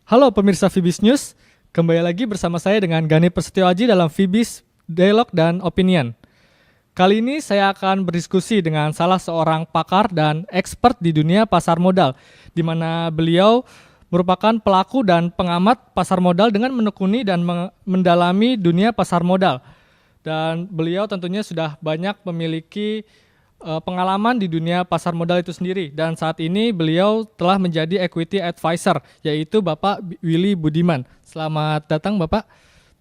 Halo pemirsa Fibis News, kembali lagi bersama saya dengan Gani Prasetyo Aji dalam Fibis Dialog dan Opinion. Kali ini saya akan berdiskusi dengan salah seorang pakar dan expert di dunia pasar modal, di mana beliau merupakan pelaku dan pengamat pasar modal dengan menekuni dan mendalami dunia pasar modal. Dan beliau tentunya sudah banyak memiliki pengalaman di dunia pasar modal itu sendiri, dan saat ini beliau telah menjadi equity advisor, yaitu Bapak Willy Budiman. Selamat datang Bapak,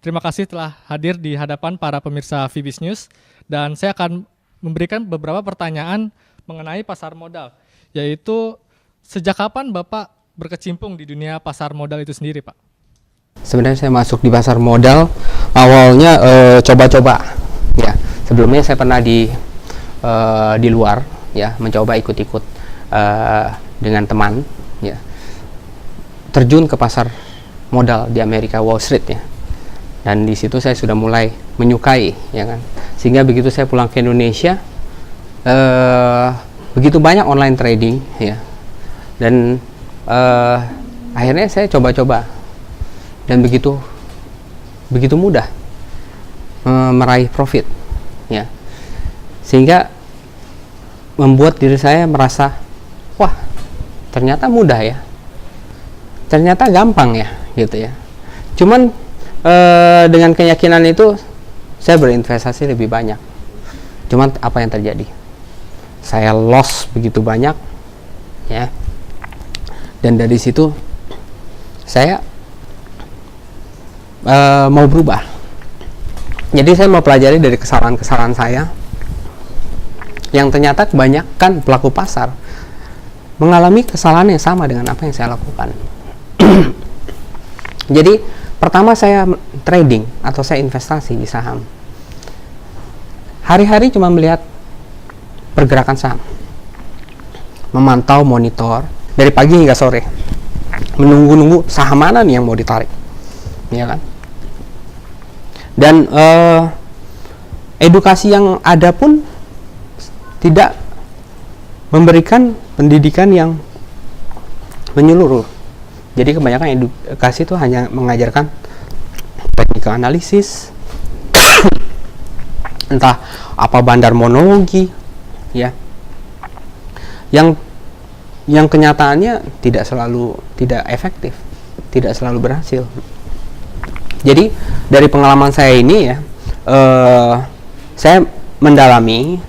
terima kasih telah hadir di hadapan para pemirsa Fibis News, dan saya akan memberikan beberapa pertanyaan mengenai pasar modal, yaitu sejak kapan Bapak berkecimpung di dunia pasar modal itu sendiri, Pak? Sebenarnya saya masuk di pasar modal awalnya coba-coba ya. Sebelumnya saya pernah di luar ya, mencoba ikut-ikut dengan teman ya, terjun ke pasar modal di Amerika, Wall Street ya, dan di situ saya sudah mulai menyukai ya kan, sehingga begitu saya pulang ke Indonesia begitu banyak online trading ya, dan akhirnya saya coba-coba dan begitu mudah meraih profit ya, sehingga membuat diri saya merasa, wah ternyata mudah ya, ternyata gampang ya gitu ya. Cuman dengan keyakinan itu saya berinvestasi lebih banyak. Cuman apa yang terjadi? Saya loss begitu banyak ya, dan dari situ saya mau berubah. Jadi saya mau pelajari dari kesalahan-kesalahan saya, yang ternyata kebanyakan pelaku pasar mengalami kesalahan yang sama dengan apa yang saya lakukan. Jadi pertama saya trading atau saya investasi di saham, hari-hari cuma melihat pergerakan saham, memantau monitor dari pagi hingga sore, menunggu saham mana nih yang mau ditarik ya kan. Dan edukasi yang ada pun tidak memberikan pendidikan yang menyeluruh. Jadi kebanyakan edukasi itu hanya mengajarkan teknik analisis, entah apa bandar monologi ya, yang kenyataannya tidak efektif, tidak selalu berhasil. Jadi dari pengalaman saya ini ya, saya mendalami,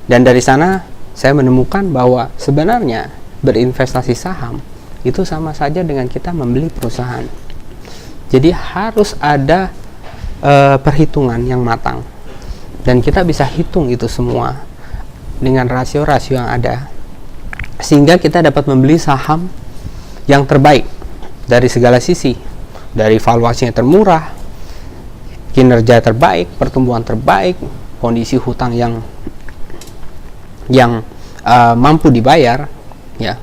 dan dari sana saya menemukan bahwa sebenarnya berinvestasi saham itu sama saja dengan kita membeli perusahaan. Jadi harus ada perhitungan yang matang, dan kita bisa hitung itu semua dengan rasio-rasio yang ada, sehingga kita dapat membeli saham yang terbaik dari segala sisi, dari valuasinya termurah, kinerja terbaik, pertumbuhan terbaik, kondisi hutang yang mampu dibayar ya,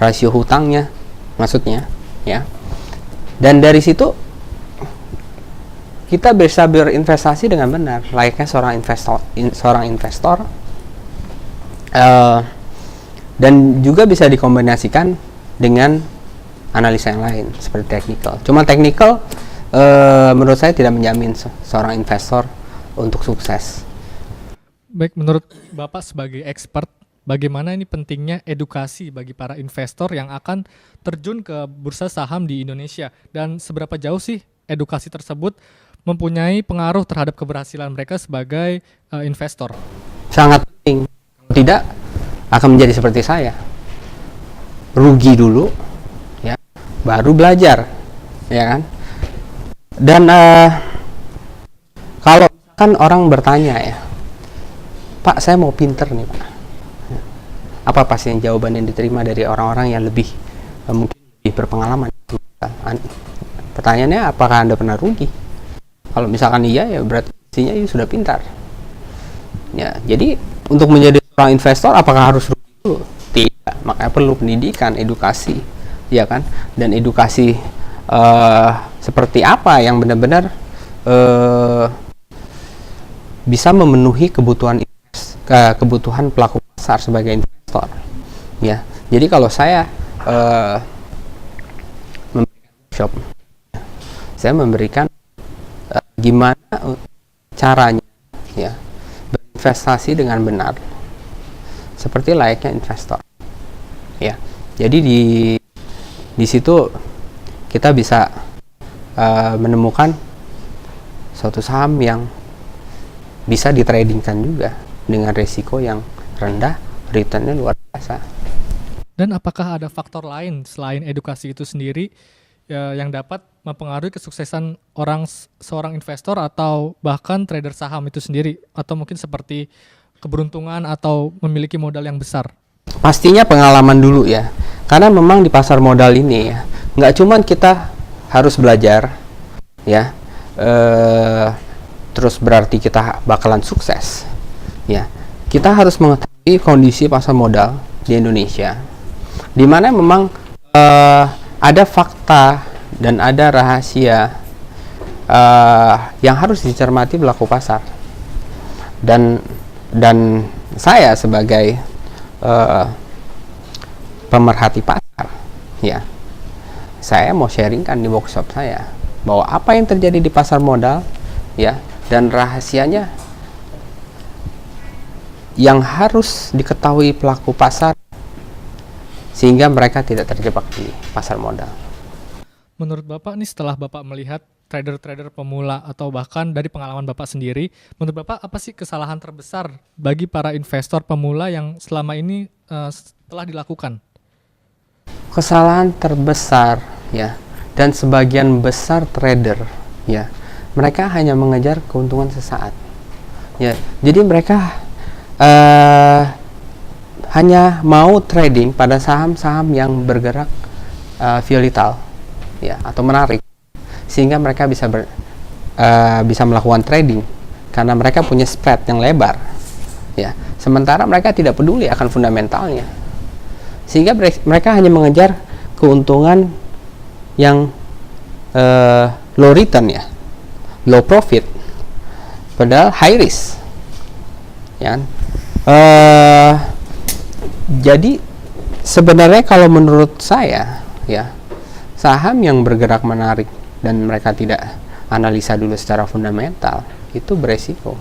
rasio hutangnya maksudnya ya, dan dari situ kita bisa berinvestasi dengan benar layaknya seorang investor, dan juga bisa dikombinasikan dengan analisa yang lain seperti technical. Cuma technical menurut saya tidak menjamin seorang investor untuk sukses. Baik, menurut Bapak sebagai expert, bagaimana ini pentingnya edukasi bagi para investor yang akan terjun ke bursa saham di Indonesia, dan seberapa jauh sih edukasi tersebut mempunyai pengaruh terhadap keberhasilan mereka sebagai investor? Sangat penting. Kalau tidak, akan menjadi seperti saya, rugi dulu ya, baru belajar ya kan. Dan kalau kan orang bertanya ya, Pak saya mau pinter nih Pak, apa pasti yang jawaban yang diterima dari orang-orang yang lebih mungkin lebih berpengalaman? Pertanyaannya, apakah Anda pernah rugi? Kalau misalkan iya, ya berarti pastinya sudah pintar ya. Jadi untuk menjadi seorang investor, apakah harus rugi dulu? Tidak, makanya perlu pendidikan, edukasi ya kan, dan edukasi seperti apa yang benar-benar bisa memenuhi kebutuhan pelaku pasar sebagai investor ya. Jadi kalau saya memberikan workshop. Saya memberikan gimana caranya ya berinvestasi dengan benar seperti layaknya investor. Ya. Jadi di situ kita bisa menemukan suatu saham yang bisa ditradingkan juga dengan resiko yang rendah, returnnya luar biasa. Dan apakah ada faktor lain selain edukasi itu sendiri yang dapat mempengaruhi kesuksesan seorang investor atau bahkan trader saham itu sendiri, atau mungkin seperti keberuntungan atau memiliki modal yang besar? Pastinya pengalaman dulu ya, karena memang di pasar modal ini ya nggak cuman kita harus belajar ya terus berarti kita bakalan sukses ya. Kita harus mengetahui kondisi pasar modal di Indonesia, di mana memang ada fakta dan ada rahasia yang harus dicermati pelaku pasar. Dan saya sebagai pemerhati pasar ya, saya mau sharingkan di workshop saya bahwa apa yang terjadi di pasar modal ya, dan rahasianya yang harus diketahui pelaku pasar sehingga mereka tidak terjebak di pasar modal. Menurut Bapak nih, setelah Bapak melihat trader-trader pemula atau bahkan dari pengalaman Bapak sendiri, menurut Bapak apa sih kesalahan terbesar bagi para investor pemula yang selama ini telah dilakukan? Kesalahan terbesar ya, dan sebagian besar trader ya, mereka hanya mengejar keuntungan sesaat ya. Jadi mereka hanya mau trading pada saham-saham yang bergerak volatile ya, atau menarik, sehingga mereka bisa melakukan trading karena mereka punya spread yang lebar ya. Sementara mereka tidak peduli akan fundamentalnya, sehingga mereka hanya mengejar keuntungan yang low return ya, low profit, padahal high risk ya. Jadi sebenarnya kalau menurut saya ya, saham yang bergerak menarik dan mereka tidak analisa dulu secara fundamental itu beresiko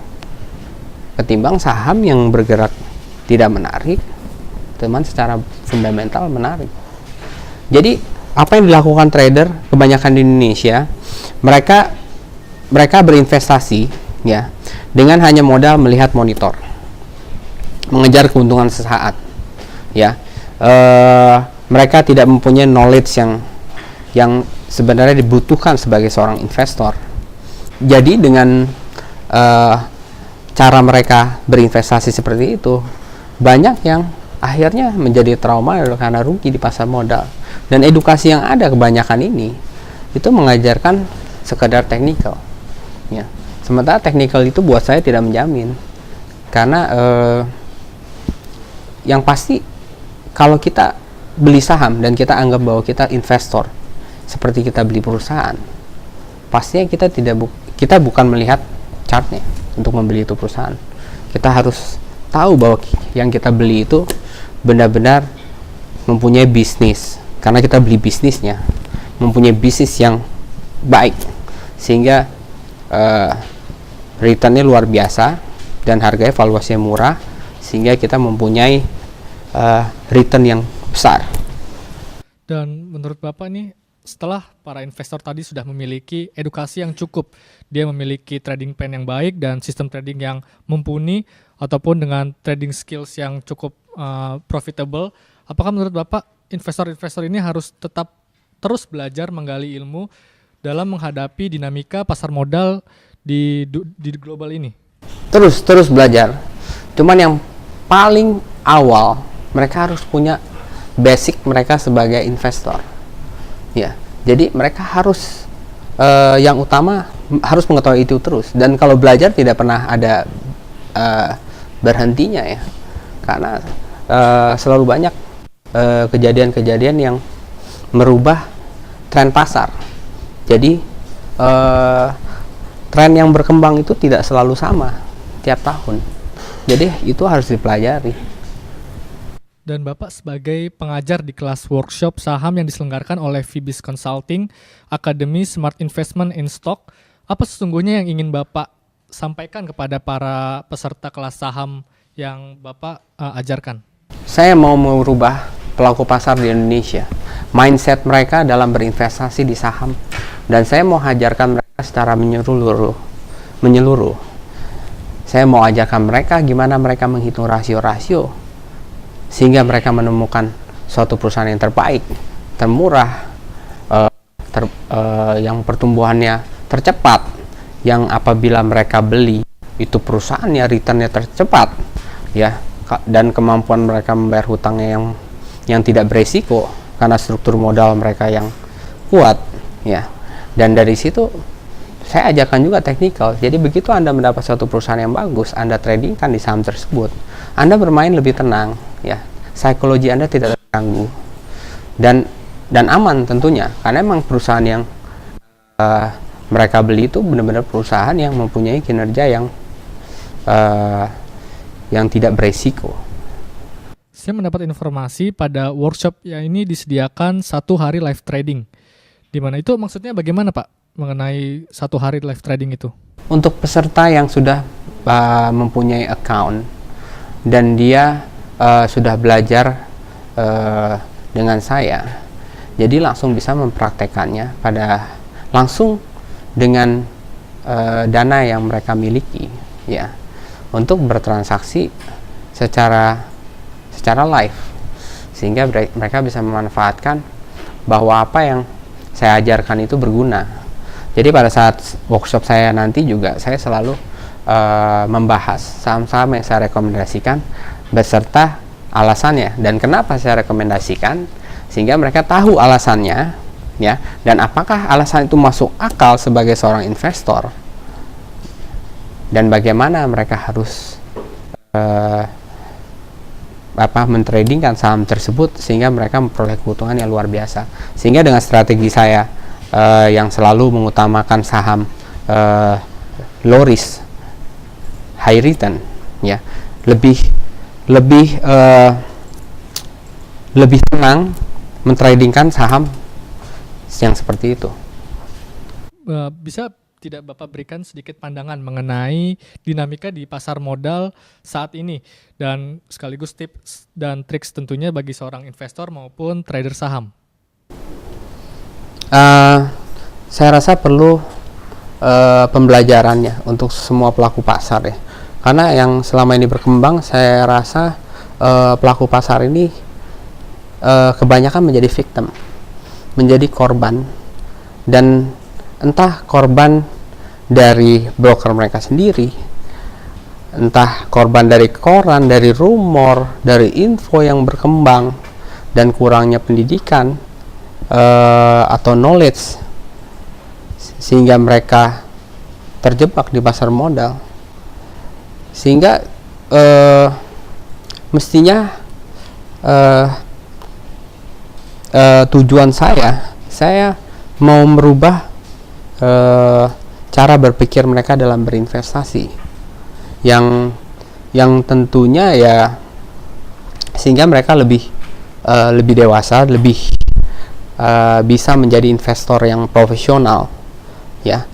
ketimbang saham yang bergerak tidak menarik teman secara fundamental menarik. Jadi apa yang dilakukan trader kebanyakan di Indonesia, mereka berinvestasi ya dengan hanya modal melihat monitor, mengejar keuntungan sesaat ya. Mereka tidak mempunyai knowledge yang sebenarnya dibutuhkan sebagai seorang investor. Jadi dengan cara mereka berinvestasi seperti itu, banyak yang akhirnya menjadi trauma karena rugi di pasar modal. Dan edukasi yang ada kebanyakan ini itu mengajarkan sekedar teknikal ya. Sementara teknikal itu buat saya tidak menjamin, karena yang pasti kalau kita beli saham dan kita anggap bahwa kita investor seperti kita beli perusahaan, pastinya kita bukan melihat chartnya untuk membeli itu perusahaan. Kita harus tahu bahwa yang kita beli itu benar-benar mempunyai bisnis, karena kita beli bisnisnya, mempunyai bisnis yang baik sehingga returnnya luar biasa dan harganya valuasinya murah, sehingga kita mempunyai return yang besar. Dan menurut Bapak nih, setelah para investor tadi sudah memiliki edukasi yang cukup, dia memiliki trading plan yang baik dan sistem trading yang mumpuni ataupun dengan trading skills yang cukup profitable, apakah menurut Bapak investor-investor ini harus tetap terus belajar menggali ilmu dalam menghadapi dinamika pasar modal di global ini? Terus belajar. Cuman yang paling awal mereka harus punya basic mereka sebagai investor. Ya, jadi mereka harus yang utama harus mengetahui itu terus. Dan kalau belajar tidak pernah ada berhentinya ya, karena selalu banyak kejadian-kejadian yang merubah tren pasar. Jadi tren yang berkembang itu tidak selalu sama tiap tahun. Jadi itu harus dipelajari. Dan Bapak sebagai pengajar di kelas workshop saham yang diselenggarakan oleh Fibis Consulting, Akademi Smart Investment in Stock, apa sesungguhnya yang ingin Bapak sampaikan kepada para peserta kelas saham yang Bapak ajarkan? Saya mau merubah pelaku pasar di Indonesia, mindset mereka dalam berinvestasi di saham, dan saya mau ajarkan mereka secara menyeluruh. Saya mau ajarkan mereka gimana mereka menghitung rasio-rasio sehingga mereka menemukan suatu perusahaan yang terbaik, termurah, yang pertumbuhannya tercepat, yang apabila mereka beli itu perusahaannya returnnya tercepat, ya, dan kemampuan mereka membayar hutangnya yang tidak beresiko karena struktur modal mereka yang kuat, ya. Dan dari situ saya ajarkan juga teknikal. Jadi begitu Anda mendapat suatu perusahaan yang bagus, Anda tradingkan di saham tersebut, Anda bermain lebih tenang, ya. Psikologi Anda tidak terganggu dan aman tentunya, karena memang perusahaan yang mereka beli itu benar-benar perusahaan yang mempunyai kinerja yang tidak beresiko. Saya mendapat informasi pada workshop yang ini disediakan 1 hari live trading. Di mana itu maksudnya bagaimana Pak mengenai 1 hari live trading itu? Untuk peserta yang sudah mempunyai account dan dia sudah belajar dengan saya, jadi langsung bisa mempraktekannya langsung dengan dana yang mereka miliki, ya, untuk bertransaksi secara live, sehingga mereka bisa memanfaatkan bahwa apa yang saya ajarkan itu berguna. Jadi pada saat workshop saya nanti juga saya selalu membahas saham-saham yang saya rekomendasikan beserta alasannya dan kenapa saya rekomendasikan, sehingga mereka tahu alasannya, ya, dan apakah alasan itu masuk akal sebagai seorang investor dan bagaimana mereka harus mentradingkan saham tersebut sehingga mereka memperoleh keuntungan yang luar biasa. Sehingga dengan strategi saya yang selalu mengutamakan saham low risk high return, ya, lebih tenang mentradingkan saham yang seperti itu. Bisa tidak Bapak berikan sedikit pandangan mengenai dinamika di pasar modal saat ini dan sekaligus tips dan triks tentunya bagi seorang investor maupun trader saham? Saya rasa perlu pembelajarannya untuk semua pelaku pasar, ya, karena yang selama ini berkembang, saya rasa pelaku pasar ini kebanyakan menjadi victim, menjadi korban, dan entah korban dari broker mereka sendiri, entah korban dari koran, dari rumor, dari info yang berkembang, dan kurangnya pendidikan atau knowledge, sehingga mereka terjebak di pasar modal. Sehingga mestinya tujuan saya mau merubah cara berpikir mereka dalam berinvestasi yang tentunya, ya, sehingga mereka lebih dewasa, lebih bisa menjadi investor yang profesional, ya,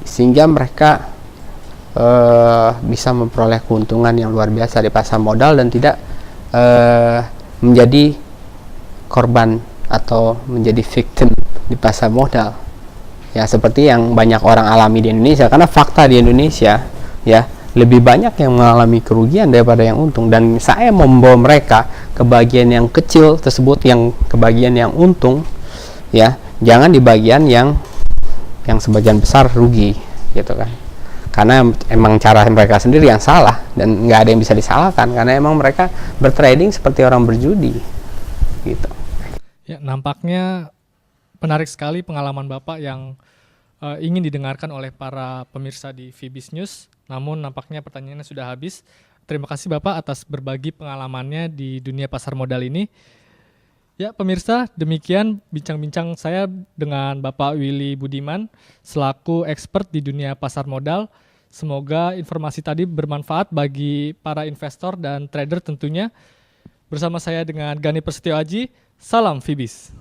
sehingga mereka bisa memperoleh keuntungan yang luar biasa di pasar modal dan tidak menjadi korban atau menjadi victim di pasar modal, ya, seperti yang banyak orang alami di Indonesia. Karena fakta di Indonesia, ya, lebih banyak yang mengalami kerugian daripada yang untung, dan saya membawa mereka ke bagian yang kecil tersebut, yang ke bagian yang untung, ya, jangan di bagian yang sebagian besar rugi, gitu kan. Karena emang cara mereka sendiri yang salah dan nggak ada yang bisa disalahkan, karena emang mereka bertrading seperti orang berjudi, gitu. Ya, nampaknya menarik sekali pengalaman Bapak yang ingin didengarkan oleh para pemirsa di Fibis News. Namun nampaknya pertanyaannya sudah habis. Terima kasih Bapak atas berbagi pengalamannya di dunia pasar modal ini. Ya pemirsa, demikian bincang-bincang saya dengan Bapak Willy Budiman selaku expert di dunia pasar modal. Semoga informasi tadi bermanfaat bagi para investor dan trader tentunya. Bersama saya dengan Gani Prasetyo Aji, salam Fibis.